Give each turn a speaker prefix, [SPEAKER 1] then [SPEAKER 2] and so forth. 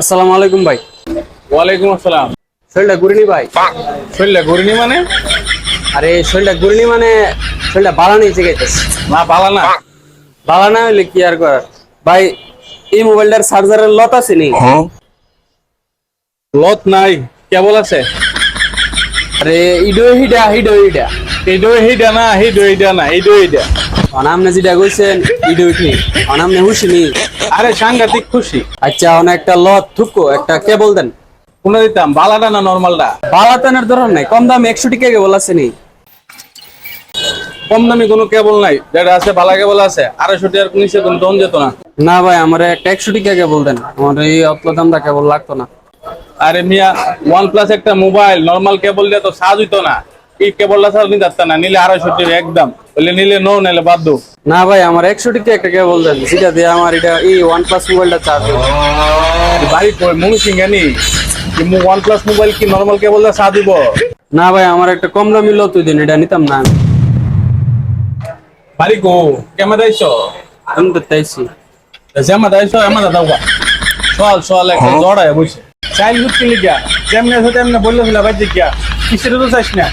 [SPEAKER 1] আসসালামু আলাইকুম ভাই।
[SPEAKER 2] ওয়ালাইকুম আসসালাম।
[SPEAKER 1] শরীরটা ঘুরিনি ভাই।
[SPEAKER 2] শরীরটা ঘুরিনি মানে?
[SPEAKER 1] আরে শরীরটা ঘুরিনি মানে শরীরটা বালা নেই জিগাইতেছে।
[SPEAKER 2] না পালা না।
[SPEAKER 1] বালা না হইলে কি আর করার ভাই। এই মোবাইলটার চার্জারের লত আছে নি?
[SPEAKER 2] লত নাই, কেবল আছে।
[SPEAKER 1] আরে ইডো হিডা হিডো হিডা
[SPEAKER 2] এইডো এইটা না, এইডো এইটা না, এইডো এইটা।
[SPEAKER 1] অনামনে যেটা কইছেন ইডো ইটনি অনামনে হুশিনি।
[SPEAKER 2] আরে সাংঘাতিক খুশি।
[SPEAKER 1] আচ্ছা অনেক একটা লত থুকো একটা কেবল দেন।
[SPEAKER 2] কোনটা দিতাম, বালাটা না নরমালটা?
[SPEAKER 1] বালা তেনার ধরন নাই, কম দামে 100 টাকা কেবল আছে নি।
[SPEAKER 2] কম দামি কোনো কেবল নাই, যেটা আছে বালা কেবল আছে। 250 টাকার নিচে কোনো দন যেত না।
[SPEAKER 1] না ভাই আমার একটা 100 টাকা কেবল দেন, আমার এই অত দামটা কেবল লাগতো না।
[SPEAKER 2] আরে মিয়া, ওয়ান প্লাস একটা মোবাইল নরমাল কেবল দিয়ে তো সাজ হইতো না। এই কেবলটা সাজ নিতে পারত না, নিলে 250 টাকা একদম। বললে নিলে নো, নাইলে বাদ দো।
[SPEAKER 1] না ভাই আমার 100 টাকা একটা কেবল দেন, যেটা দিয়ে আমার এটা এই OnePlus মোবাইলটা চার্জ হবে।
[SPEAKER 2] বাড়ি কই মুমি সিংহানি? ওয়ান প্লাস মোবাইল কি নরমাল কেবল দিয়ে সাজ দিব?
[SPEAKER 1] না ভাই আমার একটা কম দামি লো তুই দিন, এটা নিতাম না আমি।
[SPEAKER 2] বাড়ি কো ক্যামেরা আইছো?
[SPEAKER 1] আমি তো তাইছি।
[SPEAKER 2] জামা দাইছো, আমার দাও গা। চল চল একটা জড়ায় বসে চাইল গুটি লিগা যেমনে আছে তেমনে বললে ফেলা ভাই দেখিয়া কিসের তো চাইছ না।